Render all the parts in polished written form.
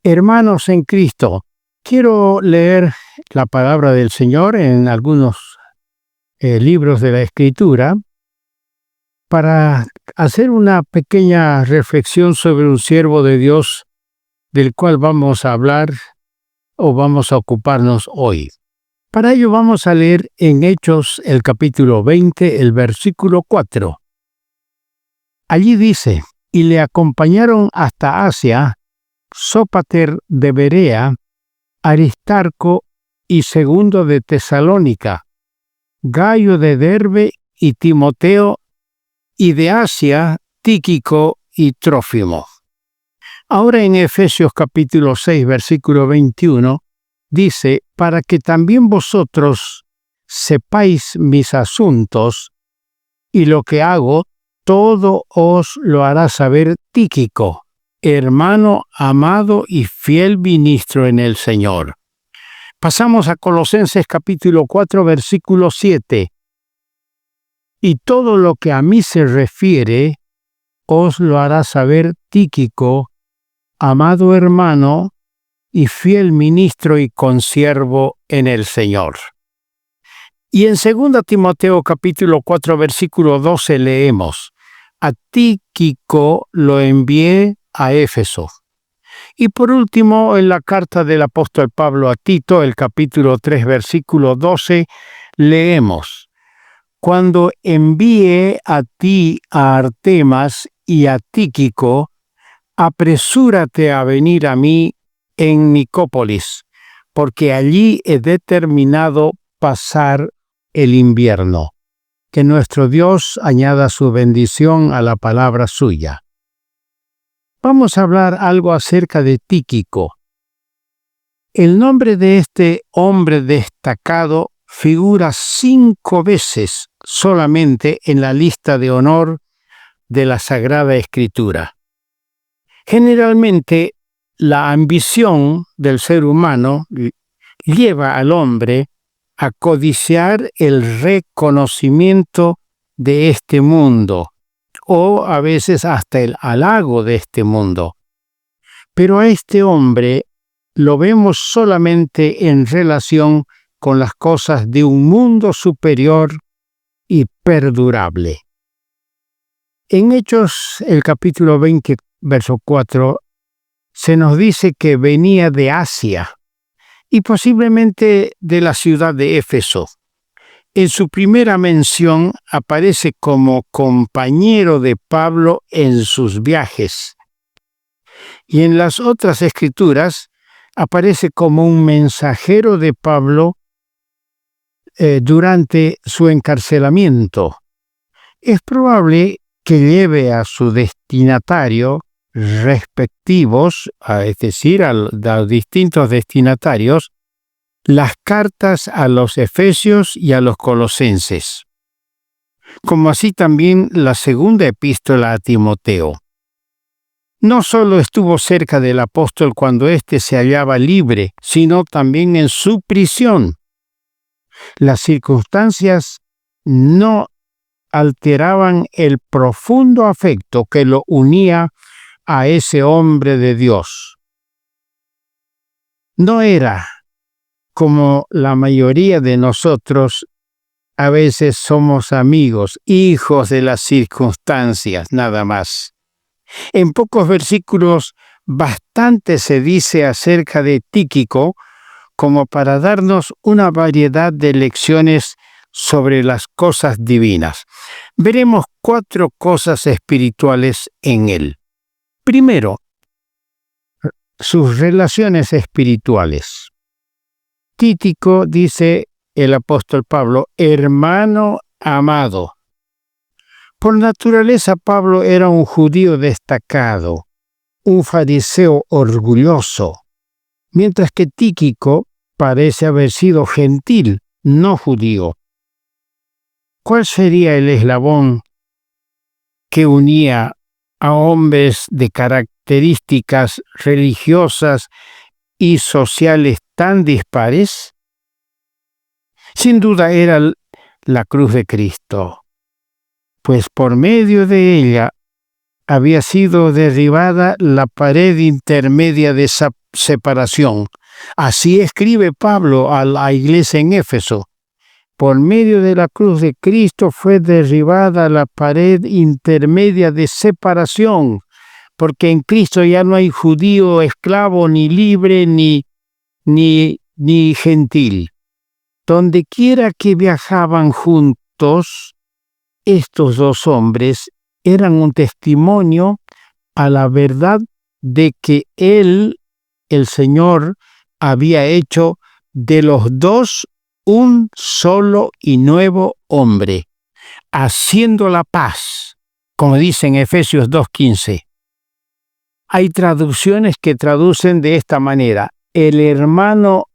Hermanos en Cristo, quiero leer la palabra del Señor en algunos libros de la Escritura para hacer una pequeña reflexión sobre un siervo de Dios del cual vamos a hablar o vamos a ocuparnos hoy. Para ello vamos a leer en Hechos el capítulo 20, el versículo 4. Allí dice: y le acompañaron hasta Asia Sópater de Berea, Aristarco y Segundo de Tesalónica, Gayo de Derbe y Timoteo, y de Asia Tíquico y Trófimo. Ahora en Efesios capítulo 6, versículo 21, dice: para que también vosotros sepáis mis asuntos, y lo que hago, todo os lo hará saber Tíquico, hermano amado y fiel ministro en el Señor. Pasamos a Colosenses capítulo 4, versículo 7. Y todo lo que a mí se refiere, os lo hará saber Tíquico, amado hermano y fiel ministro y consiervo en el Señor. Y en 2 Timoteo capítulo 4, versículo 12 leemos: a Tíquico lo envié a Éfeso. Y por último, en la carta del apóstol Pablo a Tito, el capítulo 3, versículo 12, leemos: cuando envíe a ti a Artemas y a Tíquico, apresúrate a venir a mí en Nicópolis, porque allí he determinado pasar el invierno. Que nuestro Dios añada su bendición a la palabra suya. Vamos a hablar algo acerca de Tíquico. El nombre de este hombre destacado figura 5 veces solamente en la lista de honor de la Sagrada Escritura. Generalmente, la ambición del ser humano lleva al hombre a codiciar el reconocimiento de este mundo, o a veces hasta el halago de este mundo. Pero a este hombre lo vemos solamente en relación con las cosas de un mundo superior y perdurable. En Hechos, el capítulo 20, verso 4, se nos dice que venía de Asia y posiblemente de la ciudad de Éfeso. En su primera mención aparece como compañero de Pablo en sus viajes. Y en las otras escrituras aparece como un mensajero de Pablo durante su encarcelamiento. Es probable que lleve a su destinatario respectivos, es decir, a los distintos destinatarios, las cartas a los Efesios y a los Colosenses, como así también la segunda epístola a Timoteo. No solo estuvo cerca del apóstol cuando éste se hallaba libre, sino también en su prisión. Las circunstancias no alteraban el profundo afecto que lo unía a ese hombre de Dios. No era como la mayoría de nosotros. A veces somos amigos, hijos de las circunstancias, nada más. En pocos versículos bastante se dice acerca de Tíquico como para darnos una variedad de lecciones sobre las cosas divinas. Veremos 4 cosas espirituales en él. Primero, sus relaciones espirituales. Tíquico, dice el apóstol Pablo, hermano amado. Por naturaleza, Pablo era un judío destacado, un fariseo orgulloso, mientras que Tíquico parece haber sido gentil, no judío. ¿Cuál sería el eslabón que unía a hombres de características religiosas y sociales tan dispares? Sin duda era la cruz de Cristo, pues por medio de ella había sido derribada la pared intermedia de esa separación. Así escribe Pablo a la iglesia en Éfeso. Por medio de la cruz de Cristo fue derribada la pared intermedia de separación, porque en Cristo ya no hay judío, esclavo, ni libre, ni gentil. Donde quiera que viajaban juntos, estos dos hombres eran un testimonio a la verdad de que Él, el Señor, había hecho de los dos un solo y nuevo hombre, haciendo la paz, como dice en Efesios 2:15. Hay traducciones que traducen de esta manera: el hermano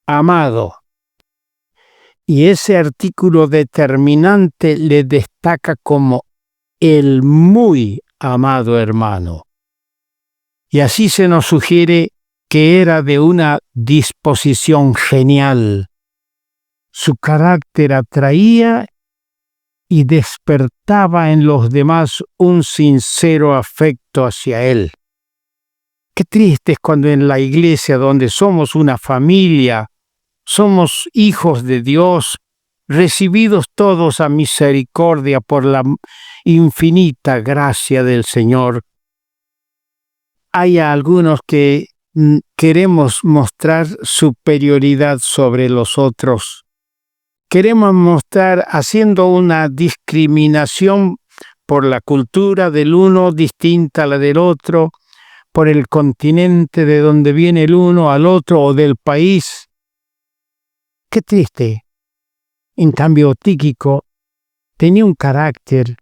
amado. Y ese artículo determinante le destaca como el muy amado hermano. Y así se nos sugiere que era de una disposición genial. Su carácter atraía y despertaba en los demás un sincero afecto hacia él. Qué triste es cuando en la iglesia, donde somos una familia, somos hijos de Dios, recibidos todos a misericordia por la infinita gracia del Señor, hay algunos que queremos mostrar superioridad sobre los otros. Queremos mostrar haciendo una discriminación por la cultura del uno distinta a la del otro, por el continente de donde viene el uno al otro o del país. Qué triste. En cambio, Tíquico tenía un carácter,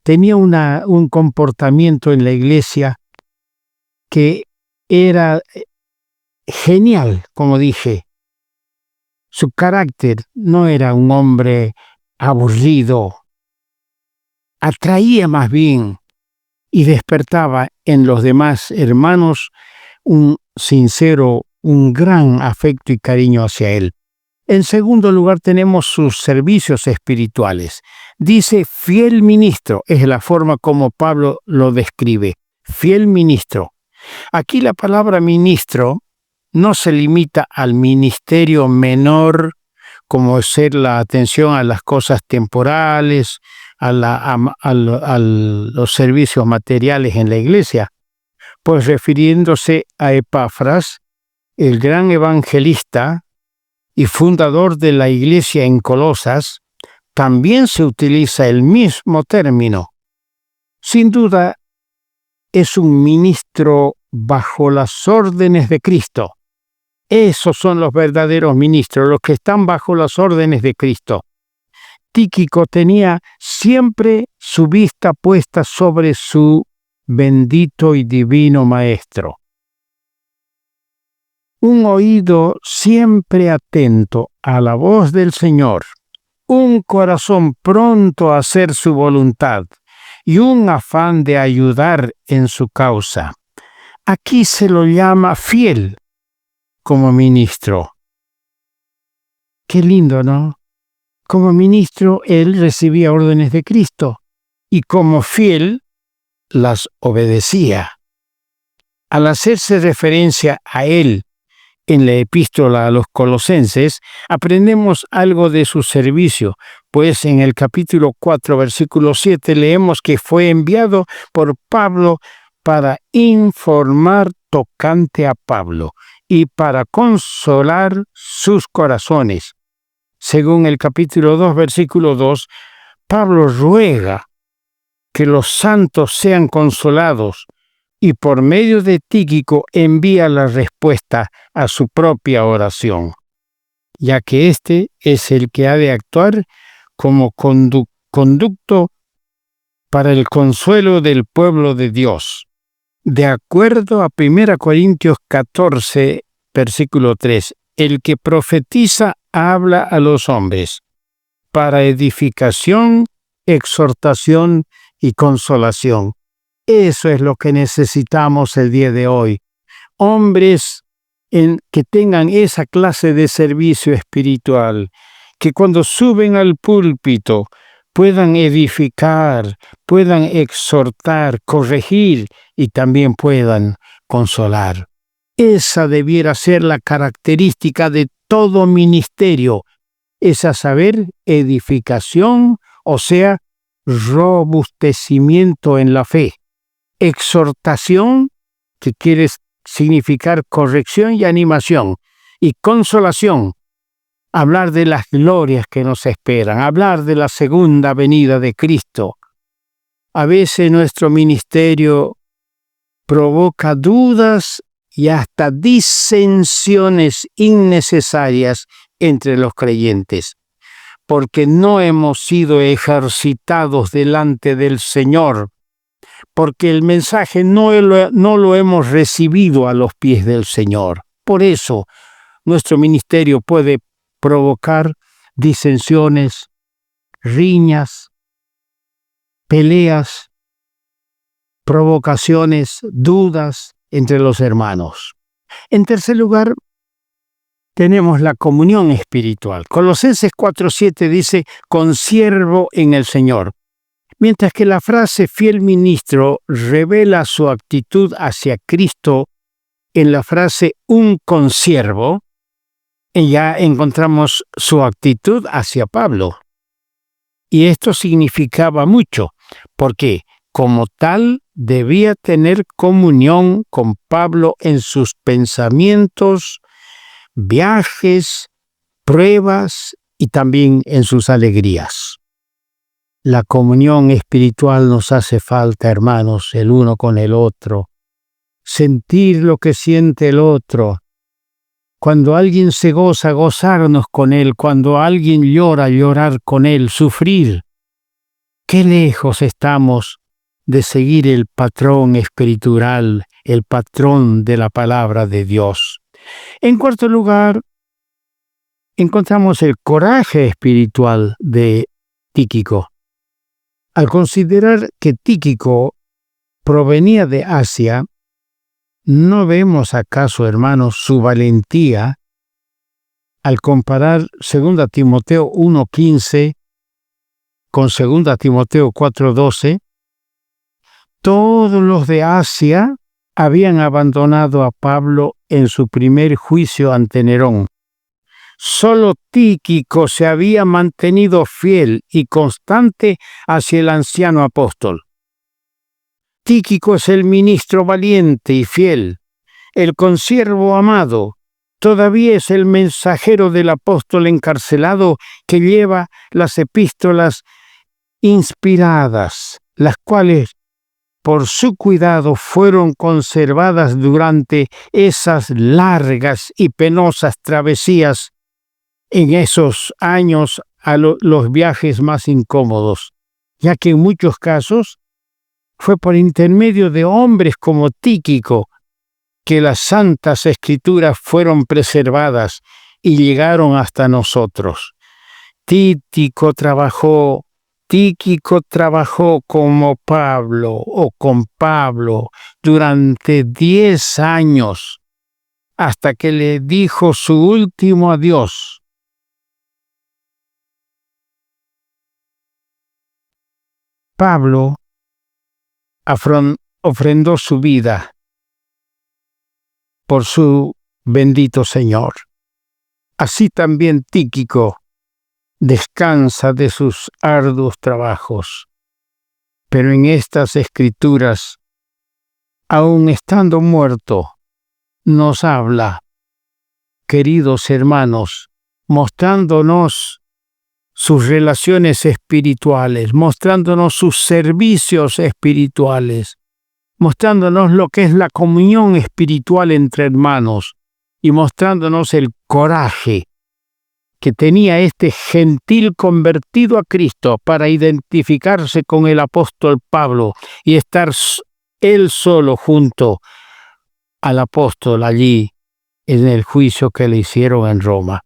tenía un comportamiento en la iglesia que era genial, como dije. Su carácter no era un hombre aburrido, atraía más bien y despertaba en los demás hermanos un sincero, un gran afecto y cariño hacia él. En segundo lugar, tenemos sus servicios espirituales. Dice fiel ministro, es la forma como Pablo lo describe, fiel ministro. Aquí la palabra ministro no se limita al ministerio menor, como ser la atención a las cosas temporales, a los servicios materiales en la iglesia, pues refiriéndose a Epafras, el gran evangelista y fundador de la iglesia en Colosas, también se utiliza el mismo término. Sin duda, es un ministro bajo las órdenes de Cristo. Esos son los verdaderos ministros, los que están bajo las órdenes de Cristo. Tíquico tenía siempre su vista puesta sobre su bendito y divino Maestro. Un oído siempre atento a la voz del Señor, un corazón pronto a hacer su voluntad y un afán de ayudar en su causa. Aquí se lo llama fiel como ministro. Qué lindo, ¿no? Como ministro, él recibía órdenes de Cristo y como fiel las obedecía. Al hacerse referencia a él en la epístola a los Colosenses, aprendemos algo de su servicio, pues en el capítulo 4, versículo 7, leemos que fue enviado por Pablo para informar tocante a Pablo y para consolar sus corazones. Según el capítulo 2, versículo 2, Pablo ruega que los santos sean consolados y por medio de Tíquico envía la respuesta a su propia oración, ya que éste es el que ha de actuar como conducto para el consuelo del pueblo de Dios. De acuerdo a 1 Corintios 14, versículo 3, el que profetiza habla a los hombres para edificación, exhortación y consolación. Eso es lo que necesitamos el día de hoy. Hombres que tengan esa clase de servicio espiritual, que cuando suben al púlpito puedan edificar, puedan exhortar, corregir y también puedan consolar. Esa debiera ser la característica de todo ministerio, es a saber, edificación, o sea, robustecimiento en la fe. Exhortación, que quiere significar corrección y animación, y consolación, hablar de las glorias que nos esperan, hablar de la segunda venida de Cristo. A veces nuestro ministerio provoca dudas y hasta disensiones innecesarias entre los creyentes, porque no hemos sido ejercitados delante del Señor, porque el mensaje no lo hemos recibido a los pies del Señor. Por eso, nuestro ministerio puede provocar disensiones, riñas, peleas, provocaciones, dudas entre los hermanos. En tercer lugar, tenemos la comunión espiritual. Colosenses 4:7 dice, consiervo en el Señor. Mientras que la frase fiel ministro revela su actitud hacia Cristo, en la frase un consiervo, ya encontramos su actitud hacia Pablo. Y esto significaba mucho, porque como tal debía tener comunión con Pablo en sus pensamientos, viajes, pruebas y también en sus alegrías. La comunión espiritual nos hace falta, hermanos, el uno con el otro. Sentir lo que siente el otro. Cuando alguien se goza, gozarnos con él. Cuando alguien llora, llorar con él. Sufrir. Qué lejos estamos de seguir el patrón espiritual, el patrón de la palabra de Dios. En cuarto lugar, encontramos el coraje espiritual de Tíquico. Al considerar que Tíquico provenía de Asia, ¿no vemos acaso, hermanos, su valentía al comparar 2 Timoteo 1:15 con 2 Timoteo 4:12? Todos los de Asia habían abandonado a Pablo en su primer juicio ante Nerón. Solo Tíquico se había mantenido fiel y constante hacia el anciano apóstol. Tíquico es el ministro valiente y fiel, el consiervo amado. Todavía es el mensajero del apóstol encarcelado que lleva las epístolas inspiradas, las cuales por su cuidado fueron conservadas durante esas largas y penosas travesías en esos años a los viajes más incómodos, ya que en muchos casos fue por intermedio de hombres como Tíquico que las santas escrituras fueron preservadas y llegaron hasta nosotros. Tíquico trabajó como Pablo o con Pablo durante 10 años hasta que le dijo su último adiós. Pablo ofrendó su vida por su bendito Señor. Así también Tíquico descansa de sus arduos trabajos. Pero en estas escrituras, aun estando muerto, nos habla, queridos hermanos, mostrándonos sus relaciones espirituales, mostrándonos sus servicios espirituales, mostrándonos lo que es la comunión espiritual entre hermanos y mostrándonos el coraje que tenía este gentil convertido a Cristo para identificarse con el apóstol Pablo y estar él solo junto al apóstol allí en el juicio que le hicieron en Roma.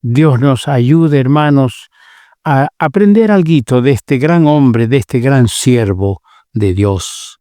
Dios nos ayude, hermanos, a aprender algo de este gran hombre, de este gran siervo de Dios.